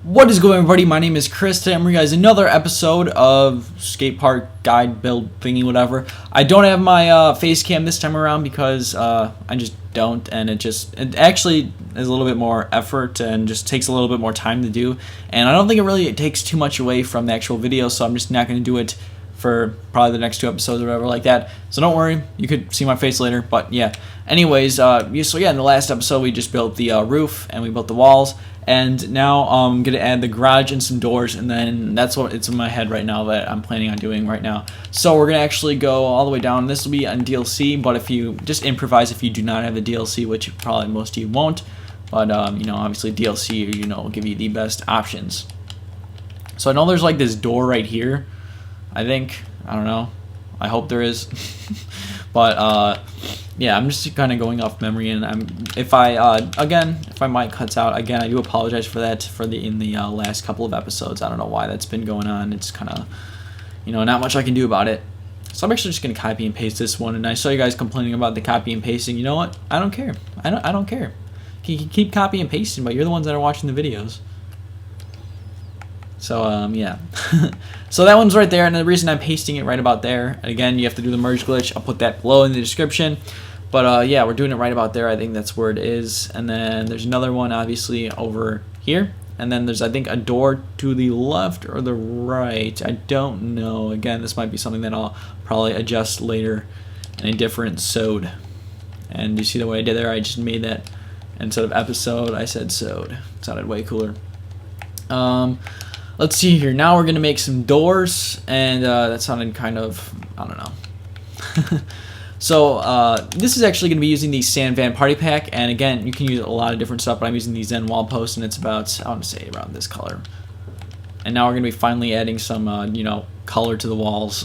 What is going on, everybody? My name is Chris. Today I'm bringing you guys another episode of SkatePark guide build thingy whatever. I don't have my face cam this time around because I just don't, and it actually is a little bit more effort and just takes a little bit more time to do, and I don't think it takes too much away from the actual video, so I'm just not going to do it for probably the next two episodes or whatever like that. So don't worry, you could see my face later, but yeah. Anyways, so yeah, in the last episode we just built the roof and we built the walls, and now I'm going to add the garage and some doors, and then that's what it's in my head right now that I'm planning on doing right now. So we're going to actually go all the way down. This will be on DLC, but if you just improvise if you do not have a DLC, which probably most of you won't, but you know, obviously DLC, you know, will give you the best options. So I know there's like this door right here, I think. I don't know. I hope there is. But yeah, I'm just kind of going off memory, and if my mic cuts out again, I do apologize for that in the last couple of episodes. I don't know why that's been going on. It's kind of, you know, not much I can do about it. So I'm actually just gonna copy and paste this one, and I saw you guys complaining about the copy and pasting. You know what? I don't care. I don't care. You can keep copy and pasting, but you're the ones that are watching the videos. So yeah. So that one's right there, and the reason I'm pasting it right about there, and again, you have to do the merge glitch. I'll put that below in the description. But yeah, we're doing it right about there. I think that's where it is. And then there's another one obviously over here, and then there's, I think, a door to the left or the right. I don't know. Again, this might be something that I'll probably adjust later in a different sode. And you see the way I did there? I just made that, instead of episode, I said sode. It sounded way cooler. Let's see here. Now we're going to make some doors, and that sounded kind of, I don't know. So this is actually going to be using the Sand Van Party Pack, and again, you can use a lot of different stuff, but I'm using the Zen wall post, and it's about, I want to say, around this color. And now we're going to be finally adding some, you know, color to the walls.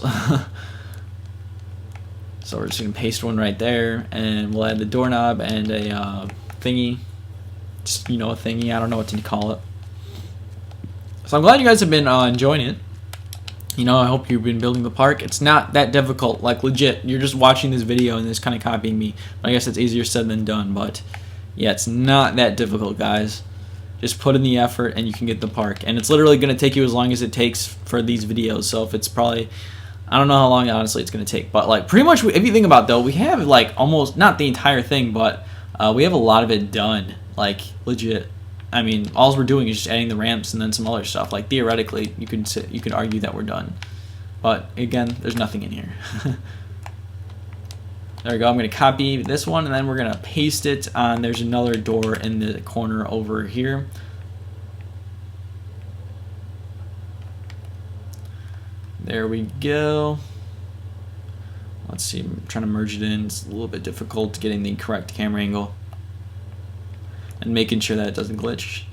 So we're just going to paste one right there, and we'll add the doorknob and a thingy. Just, you know, a thingy. I don't know what to call it. So I'm glad you guys have been enjoying it. You know, I hope you've been building the park. It's not that difficult, like legit. You're just watching this video and just kind of copying me. I guess it's easier said than done, but yeah, it's not that difficult, guys. Just put in the effort and you can get the park. And it's literally going to take you as long as it takes for these videos. So if it's probably, I don't know how long honestly it's going to take, but like pretty much, if you think about it, though, we have like almost, not the entire thing, but we have a lot of it done, like legit. I mean, all we're doing is just adding the ramps and then some other stuff. Like theoretically, you could argue that we're done, but again, there's nothing in here. There we go. I'm going to copy this one, and then we're going to paste it on. There's another door in the corner over here. There we go. Let's see. I'm trying to merge it in. It's a little bit difficult getting the correct camera angle and making sure that it doesn't glitch.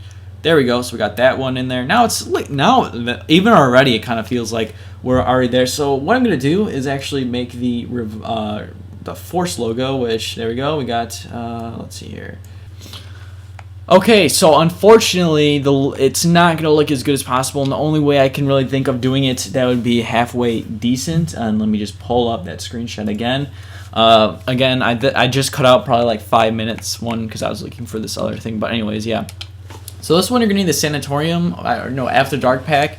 There we go. So we got that one in there. Now it's like, now even already it kind of feels like we're already there. So what I'm gonna do is actually make the Force logo, which, there we go. We got let's see here. Okay, so unfortunately it's not gonna look as good as possible, and the only way I can really think of doing it that would be halfway decent. And let me just pull up that screenshot again. Again, I just cut out probably like 5 minutes, one because I was looking for this other thing, but anyways, yeah. So this one you're gonna need the Sanatorium, or no, After Dark pack,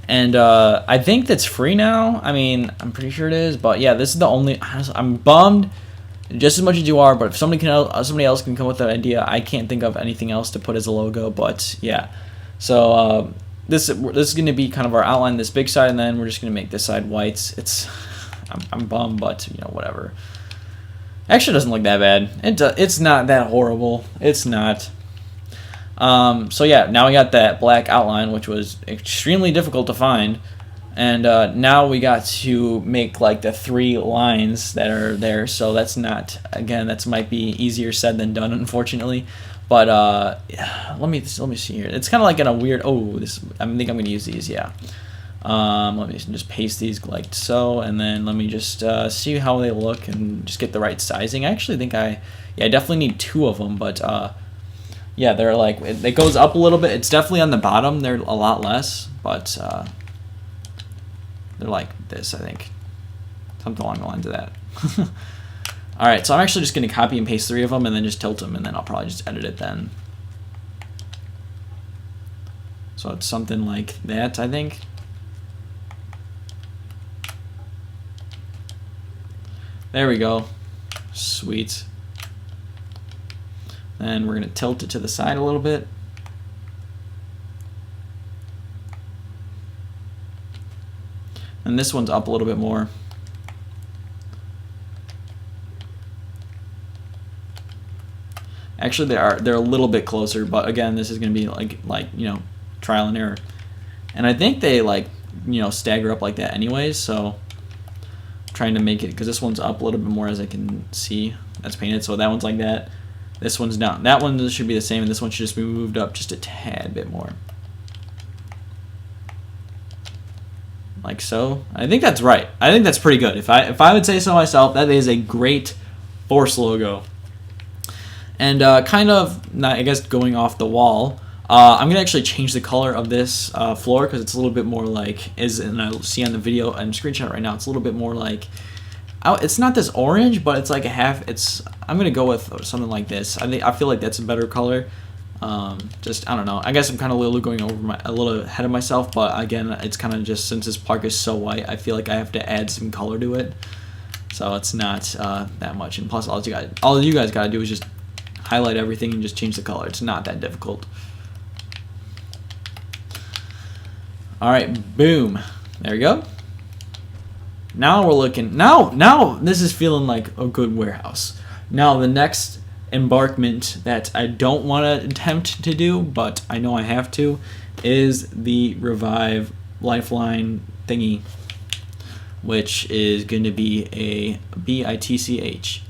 and I think that's free now. I mean, I'm pretty sure it is, but yeah, this is the only. I'm bummed just as much as you are, but if somebody else can come with that idea, I can't think of anything else to put as a logo. But yeah, so this is gonna be kind of our outline, this big side, and then we're just gonna make this side whites. I'm bummed, but you know, whatever. Actually, it doesn't look that bad. It's not that horrible. It's not. So yeah, now we got that black outline, which was extremely difficult to find, and now we got to make like the 3 lines that are there. So that's not, again, that might be easier said than done, unfortunately. But let me see here. It's kind of like in a weird. Oh, this. I think I'm gonna use these. Yeah. Let me just paste these like so, and then let me just see how they look and just get the right sizing. I actually think I definitely need 2 of them, but yeah, they're like, it goes up a little bit. It's definitely on the bottom. They're a lot less, but they're like this, I think, something along the lines of that. All right, so I'm actually just going to copy and paste 3 of them and then just tilt them, and then I'll probably just edit it then. So it's something like that, I think. There we go. Sweet. And we're going to tilt it to the side a little bit. And this one's up a little bit more. Actually, they're a little bit closer, but again, this is going to be like you know, trial and error. And I think they like, you know, stagger up like that anyways, so I'm trying to make it, because this one's up a little bit more as I can see. That's painted, so that one's like that. This one's down. That one should be the same, and this one should just be moved up just a tad bit more. Like so. I think that's right. I think that's pretty good. If I would say so myself, that is a great Force logo. And kind of, not, I guess, going off the wall, I'm gonna actually change the color of this floor, because it's a little bit more like, and I see on the video and screenshot right now, it's a little bit more like, it's not this orange, but it's like a half. I'm gonna go with something like this. I feel like that's a better color. Just, I don't know. I guess I'm kind of a little going over a little ahead of myself, but again, it's kind of just, since this park is so white, I feel like I have to add some color to it. So it's not that much. And plus, all you guys gotta do is just highlight everything and just change the color. It's not that difficult. All right, boom. There we go. Now we're looking. Now this is feeling like a good warehouse. Now the next embarkment that I don't want to attempt to do, but I know I have to, is the revive lifeline thingy, which is going to be a BITCH.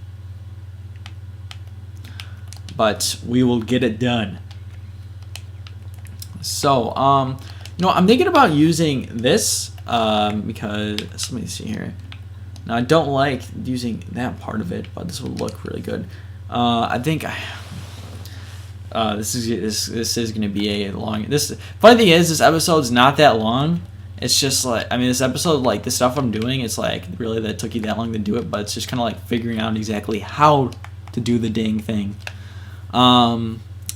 But we will get it done. So, you know, I'm thinking about using this because, let me see here. Now, I don't like using that part of it, but this will look really good. I think this is going to be a long. Funny thing is, this episode's not that long. It's just like, I mean, this episode, like the stuff I'm doing, it's like really that took you that long to do it, but it's just kind of like figuring out exactly how to do the dang thing.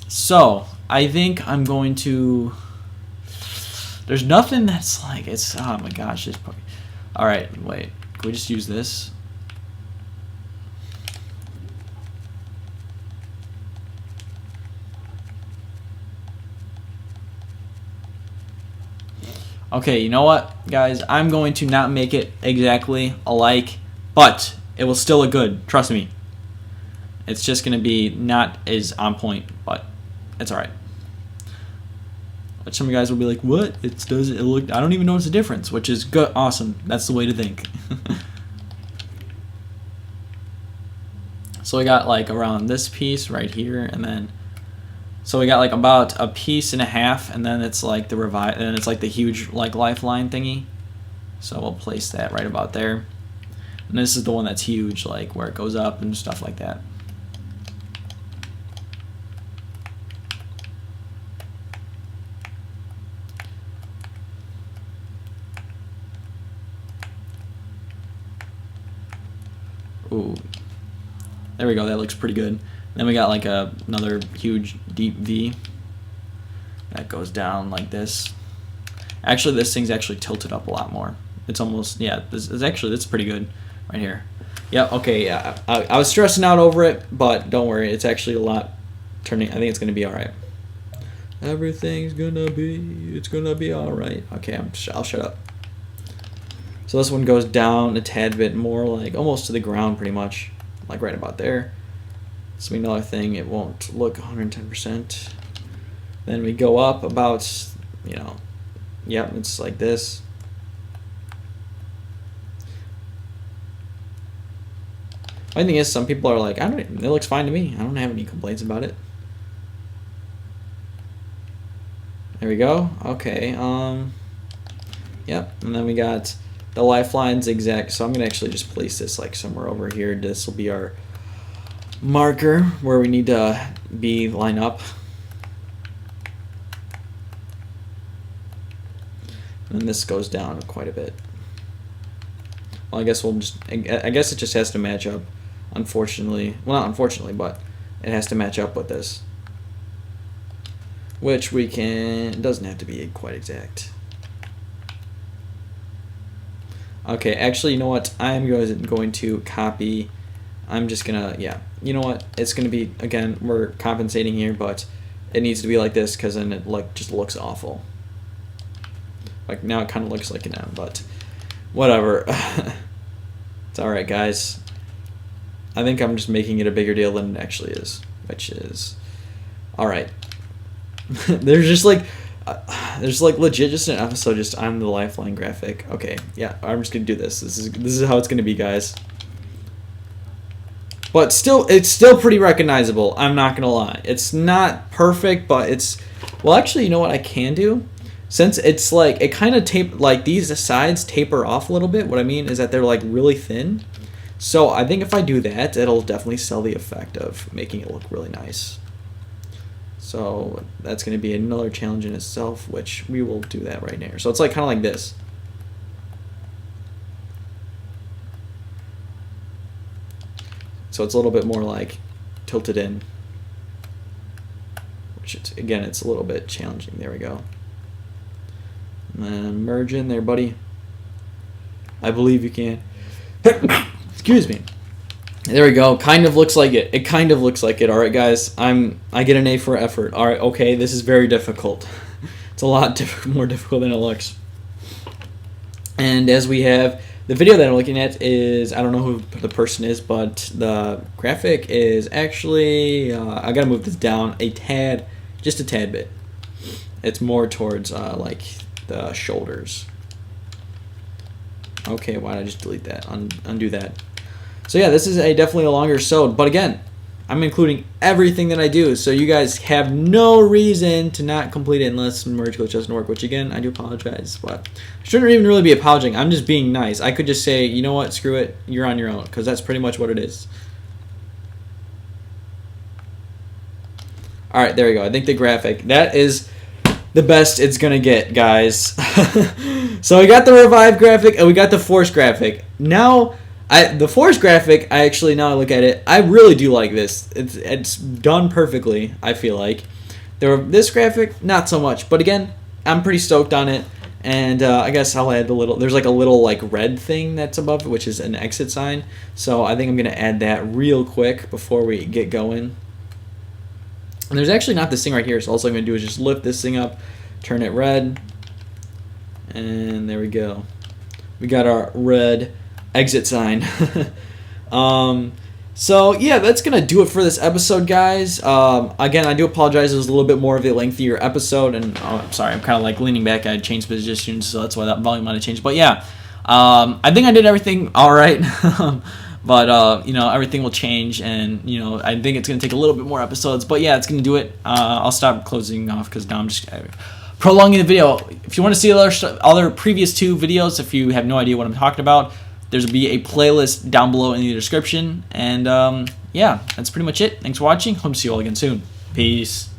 So I think I'm going to. There's nothing that's like, it's, oh my gosh, this. All right, wait. Can we just use this? Okay, you know what, guys? I'm going to not make it exactly alike, but it will still look good. Trust me. It's just going to be not as on point, but it's all right. But some of you guys will be like, "What? It look? I don't even notice the difference," which is good. Awesome. That's the way to think. So we got like around this piece right here, and then so we got like about a piece and a half, and then it's like the revive, and then it's like the huge like lifeline thingy. So we'll place that right about there. And this is the one that's huge, like where it goes up and stuff like that. Ooh, there we go. That looks pretty good. Then we got like another huge deep V that goes down like this. Actually, this thing's actually tilted up a lot more. It's almost, yeah, this is actually, that's pretty good right here. Yeah, okay, yeah. I was stressing out over it, but don't worry. It's actually a lot turning. I think it's going to be all right. Everything's going to be, it's going to be all right. Okay, I'll shut up. So this one goes down a tad bit more, like almost to the ground pretty much, like right about there. So another thing, it won't look 110%. Then we go up about, you know, yep, it's like this. My thing is, some people are like, it looks fine to me. I don't have any complaints about it. There we go. Okay. Yep, and then we got the lifeline zigzag. So I'm gonna actually just place this like somewhere over here. This will be our marker where we need to line up. And this goes down quite a bit. Well, I guess I guess it just has to match up, unfortunately. Well, not unfortunately, but it has to match up with this. which we can, it doesn't have to be quite exact. Okay, actually, you know what? I'm going to copy. I'm just gonna, yeah. You know what? It's gonna be, again, we're compensating here, but it needs to be like this because then it like just looks awful. Like now it kind of looks like an M, but whatever. It's all right, guys. I think I'm just making it a bigger deal than it actually is, which is all right. There's like legit just an episode just on the Lifeline graphic. Okay, yeah, I'm just gonna do this. This is how it's gonna be, guys. But still, it's still pretty recognizable. I'm not gonna lie. It's not perfect, but it's, well, actually, you know what I can do? Since it's like, it kind of like these sides taper off a little bit. What I mean is that they're like really thin. So I think if I do that, it'll definitely sell the effect of making it look really nice. So that's going to be another challenge in itself, which we will do that right now. So it's like kind of like this. So it's a little bit more like tilted in, which it's, again, it's a little bit challenging. There we go. And then merge in there, buddy. I believe you can. Excuse me. There we go. Kind of looks like it. It kind of looks like it. All right, guys. I get an A for effort. All right. Okay. This is very difficult. It's a lot more difficult than it looks. And as we have the video that I'm looking at is, I don't know who the person is, but the graphic is actually, I gotta move this down a tad, just a tad bit. It's more towards like the shoulders. Okay, why did I just delete that? Undo that. So yeah, this is definitely a longer sewed, but again, I'm including everything that I do, so you guys have no reason to not complete it unless merge glitch doesn't work, which again, I do apologize, but I shouldn't even really be apologizing. I'm just being nice. I could just say, you know what, screw it, you're on your own, because that's pretty much what it is. Alright, there we go. I think the graphic, that is the best it's gonna get, guys. So we got the revive graphic and we got the force graphic. Now, the force graphic, I actually, now I look at it, I really do like this. It's done perfectly, I feel like. This graphic, not so much. But again, I'm pretty stoked on it. And I guess I'll add the little, there's like a little like red thing that's above it, which is an exit sign. So I think I'm going to add that real quick before we get going. And there's actually not this thing right here, so all I'm going to do is just lift this thing up, turn it red, and there we go. We got our red exit sign. So yeah, that's gonna do it for this episode, guys. Again, I do apologize, it was a little bit more of a lengthier episode, and I'm sorry, I'm kind of like leaning back. I changed positions, so that's why that volume might have changed. But yeah, I think I did everything all right. But you know, everything will change, and you know, I think it's gonna take a little bit more episodes. But yeah, it's gonna do it. I'll stop closing off because now I'm just prolonging the video. If you want to see other previous 2 videos, if you have no idea what I'm talking about, there's be a playlist down below in the description. And yeah, that's pretty much it. Thanks for watching. Hope to see you all again soon. Peace.